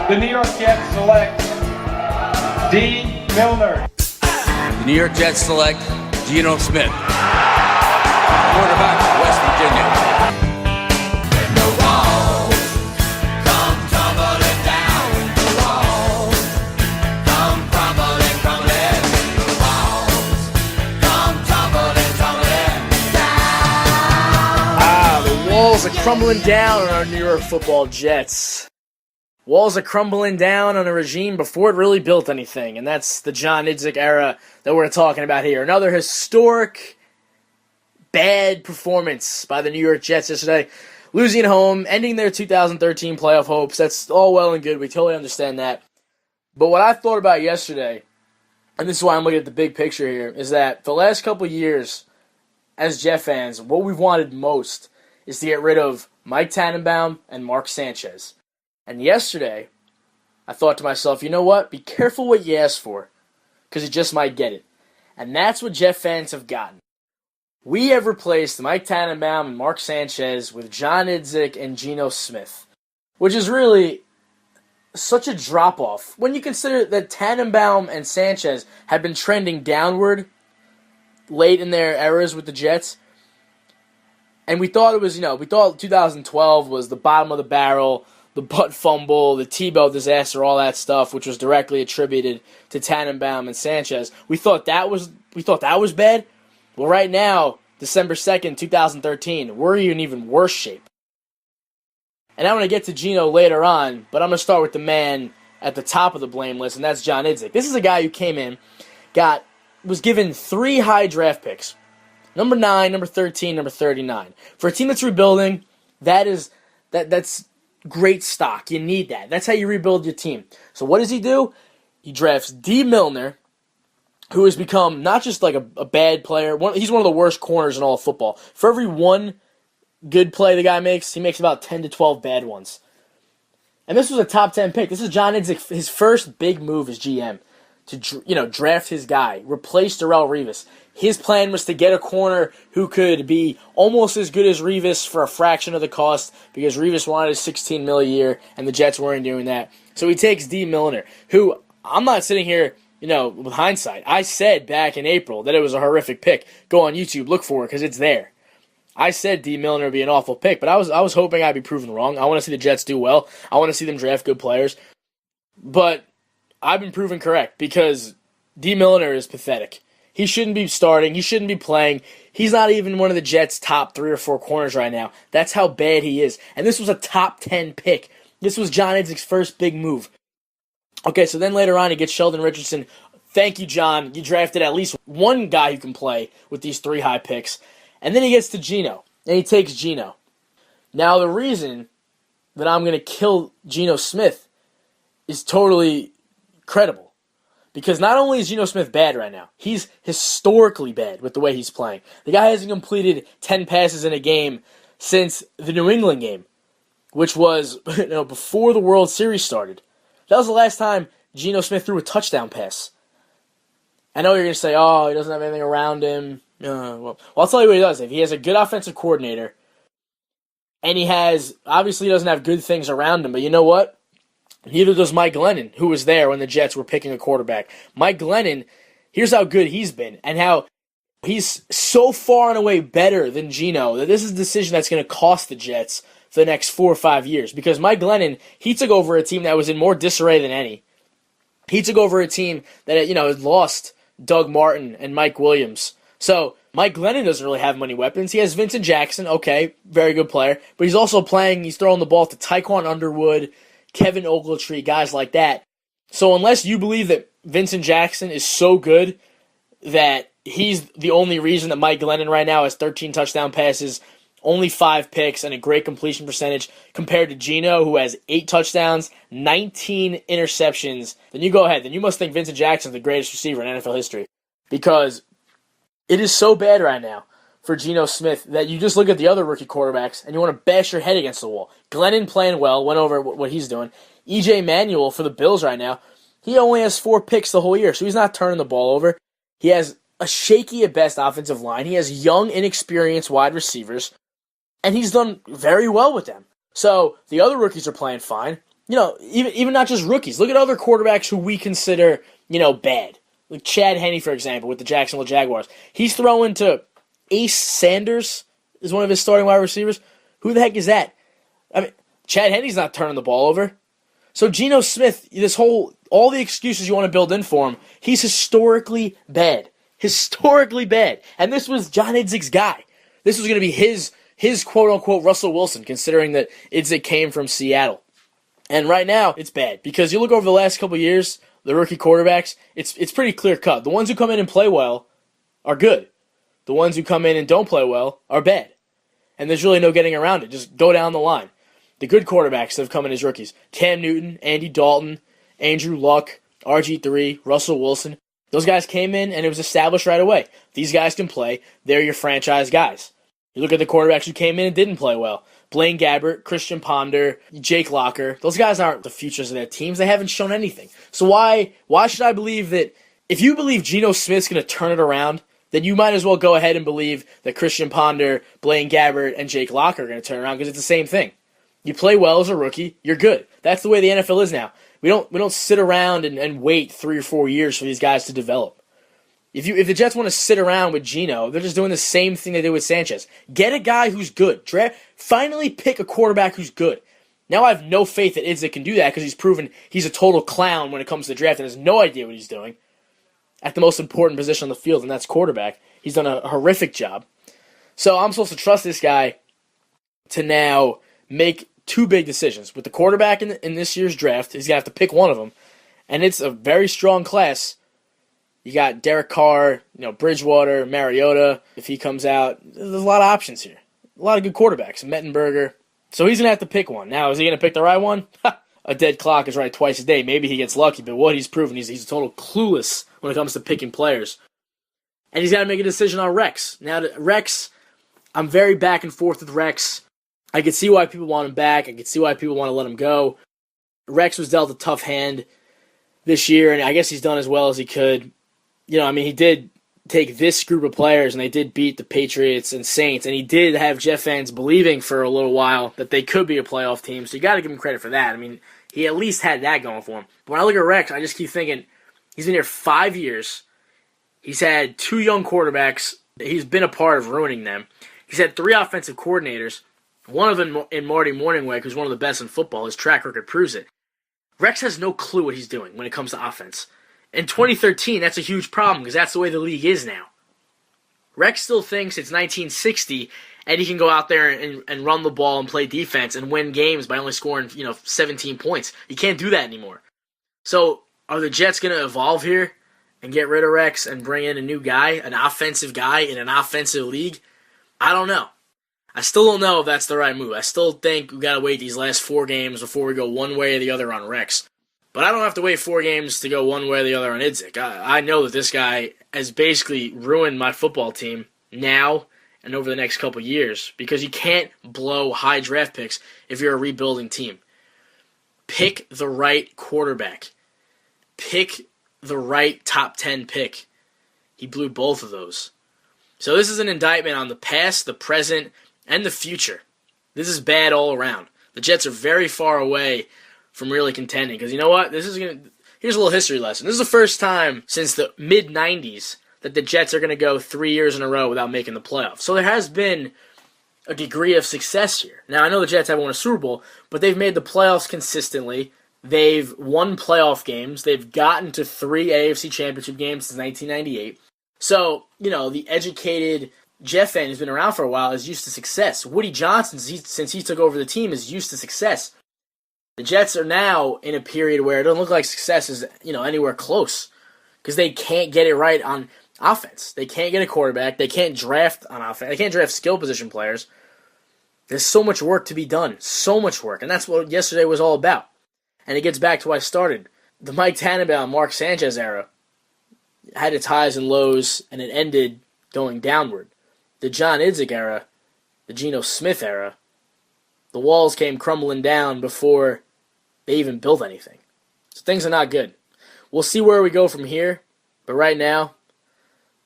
The New York Jets select D. Milner. The New York Jets select Geno Smith, quarterback of West Virginia. The walls come tumbling down. The walls come crumbling, crumbling. The walls come tumbling, tumbling down. The walls are crumbling down on our New York football Jets. Walls are crumbling down on a regime before it really built anything, and that's the John Idzik era that we're talking about here. Another historic, bad performance by the New York Jets yesterday, losing at home, ending their 2013 playoff hopes. That's all well and good. We totally understand that. But what I thought about yesterday, and this is why I'm looking at the big picture here, is that the last couple of years, as Jet fans, what we've wanted most is to get rid of Mike Tannenbaum and Mark Sanchez. And yesterday, I thought to myself, you know what? Be careful what you ask for, because you just might get it. And that's what Jet fans have gotten. We have replaced Mike Tannenbaum and Mark Sanchez with John Idzik and Geno Smith, which is really such a drop-off when you consider that Tannenbaum and Sanchez had been trending downward late in their eras with the Jets. And we thought it was, we thought 2012 was the bottom of the barrel, the butt fumble, the Tebow disaster, all that stuff, which was directly attributed to Tannenbaum and Sanchez. We thought that was bad. Well, right now, December 2nd, 2013, we're in even worse shape. And I'm going to get to Geno later on, but I'm going to start with the man at the top of the blame list, and that's John Idzik. This is a guy who came in, was given 3 high draft picks. Number 9, number 13, number 39. For a team that's rebuilding, that's great stock. You need that. That's how you rebuild your team. So what does he do? He drafts D. Milner, who has become not just like a bad player. He's one of the worst corners in all of football. For every one good play the guy makes, he makes about 10 to 12 bad ones. And this was a top 10 pick. This is John Idzik, his first big move as GM to draft his guy, replace Darrelle Revis. His plan was to get a corner who could be almost as good as Revis for a fraction of the cost because Revis wanted $16 million a year and the Jets weren't doing that. So he takes D. Milner, who I'm not sitting here, with hindsight. I said back in April that it was a horrific pick. Go on YouTube, look for it because it's there. I said D. Milner would be an awful pick, but I was hoping I'd be proven wrong. I want to see the Jets do well. I want to see them draft good players. But I've been proven correct because D. Milner is pathetic. He shouldn't be starting. He shouldn't be playing. He's not even one of the Jets' top 3 or 4 corners right now. That's how bad he is. And this was a top 10 pick. This was John Idzik's first big move. Okay, so then later on he gets Sheldon Richardson. Thank you, John. You drafted at least one guy who can play with these 3 high picks. And then he gets to Geno, and he takes Geno. Now the reason that I'm going to kill Geno Smith is totally credible. Because not only is Geno Smith bad right now, he's historically bad with the way he's playing. The guy hasn't completed 10 passes in a game since the New England game, which was before the World Series started. That was the last time Geno Smith threw a touchdown pass. I know you're going to say, he doesn't have anything around him. Well, I'll tell you what he does. If he has a good offensive coordinator, and he doesn't have good things around him, but you know what? Neither does Mike Glennon, who was there when the Jets were picking a quarterback. Mike Glennon, here's how good he's been, and how he's so far and away better than Geno that this is a decision that's going to cost the Jets for the next 4 or 5 years. Because Mike Glennon, he took over a team that was in more disarray than any. He took over a team that had lost Doug Martin and Mike Williams. So Mike Glennon doesn't really have many weapons. He has Vincent Jackson, okay, very good player, but he's also he's throwing the ball to Tyquan Underwood, Kevin Ogletree, guys like that. So unless you believe that Vincent Jackson is so good that he's the only reason that Mike Glennon right now has 13 touchdown passes, only 5 picks, and a great completion percentage compared to Geno, who has 8 touchdowns, 19 interceptions, then you go ahead. Then you must think Vincent Jackson's the greatest receiver in NFL history. Because it is so bad right now for Geno Smith that you just look at the other rookie quarterbacks and you want to bash your head against the wall. Glennon playing well, went over what he's doing. E.J. Manuel for the Bills right now, he only has 4 picks the whole year, so he's not turning the ball over. He has a shaky at best offensive line. He has young, inexperienced wide receivers, and he's done very well with them. So the other rookies are playing fine. even not just rookies. Look at other quarterbacks who we consider, bad. Like Chad Henne, for example, with the Jacksonville Jaguars. He's throwing to Ace Sanders is one of his starting wide receivers. Who the heck is that? I mean, Chad Henne's not turning the ball over. So Geno Smith, all the excuses you want to build in for him, he's historically bad. Historically bad. And this was John Idzik's guy. This was going to be his quote-unquote Russell Wilson, considering that Idzik came from Seattle. And right now, it's bad. Because you look over the last couple of years, the rookie quarterbacks, it's pretty clear-cut. The ones who come in and play well are good. The ones who come in and don't play well are bad. And there's really no getting around it. Just go down the line. The good quarterbacks that have come in as rookies: Cam Newton, Andy Dalton, Andrew Luck, RG3, Russell Wilson. Those guys came in and it was established right away. These guys can play. They're your franchise guys. You look at the quarterbacks who came in and didn't play well. Blaine Gabbert, Christian Ponder, Jake Locker. Those guys aren't the futures of their teams. They haven't shown anything. So why should I believe that if you believe Geno Smith's going to turn it around, then you might as well go ahead and believe that Christian Ponder, Blaine Gabbert, and Jake Locker are going to turn around, because it's the same thing. You play well as a rookie, you're good. That's the way the NFL is now. We don't sit around and wait 3 or 4 years for these guys to develop. If the Jets want to sit around with Geno, they're just doing the same thing they did with Sanchez. Get a guy who's good. Finally pick a quarterback who's good. Now I have no faith that Idzik can do that, because he's proven he's a total clown when it comes to the draft and has no idea what he's doing at the most important position on the field, and that's quarterback. He's done a horrific job. So I'm supposed to trust this guy to now make 2 big decisions. With the quarterback in this year's draft, he's going to have to pick one of them, and it's a very strong class. You got Derek Carr, Bridgewater, Mariota, if he comes out. There's a lot of options here. A lot of good quarterbacks. Mettenberger. So he's going to have to pick one. Now, is he going to pick the right one? A dead clock is right twice a day. Maybe he gets lucky, but what he's proven, he's a total clueless when it comes to picking players. And he's got to make a decision on Rex. Now, Rex, I'm very back and forth with Rex. I can see why people want him back. I can see why people want to let him go. Rex was dealt a tough hand this year, and I guess he's done as well as he could. He did take this group of players, and they did beat the Patriots and Saints, and he did have Jet fans believing for a little while that they could be a playoff team, so you got to give him credit for that. He at least had that going for him. But when I look at Rex, I just keep thinking, he's been here 5 years. He's had 2 young quarterbacks. He's been a part of ruining them. He's had 3 offensive coordinators, one of them in Marty Morningweg, who's one of the best in football. His track record proves it. Rex has no clue what he's doing when it comes to offense. In 2013, that's a huge problem, because that's the way the league is now. Rex still thinks it's 1960, and he can go out there and run the ball and play defense and win games by only scoring 17 points. You can't do that anymore. So are the Jets going to evolve here and get rid of Rex and bring in a new guy, an offensive guy in an offensive league? I don't know. I still don't know if that's the right move. I still think we've got to wait these last 4 games before we go one way or the other on Rex. But I don't have to wait 4 games to go one way or the other on Idzik. I know that this guy has basically ruined my football team now and over the next couple years, because you can't blow high draft picks if you're a rebuilding team. Pick the right quarterback. Pick the right top 10 pick. He blew both of those. So this is an indictment on the past, the present, and the future. This is bad all around. The Jets are very far away from really contending, because you know what? Here's a little history lesson. This is the first time since the mid-90s that the Jets are going to go 3 years in a row without making the playoffs. So there has been a degree of success here. Now, I know the Jets haven't won a Super Bowl, but they've made the playoffs consistently. They've won playoff games. They've gotten to 3 AFC Championship games since 1998. So, the educated Jet fan who's been around for a while is used to success. Woody Johnson, since he took over the team, is used to success. The Jets are now in a period where it doesn't look like success is, anywhere close, because they can't get it right on offense. They can't get a quarterback. They can't draft on offense. They can't draft skill position players. There's so much work to be done. So much work. And that's what yesterday was all about. And it gets back to why I started. The Mike Tannenbaum, Mark Sanchez era had its highs and lows, and it ended going downward. The John Idzik era, the Geno Smith era, the walls came crumbling down before they even built anything. So things are not good. We'll see where we go from here. But right now,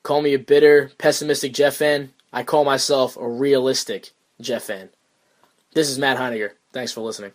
call me a bitter, pessimistic Jet fan. I call myself a realistic Jet fan. This is Matt Heiniger. Thanks for listening.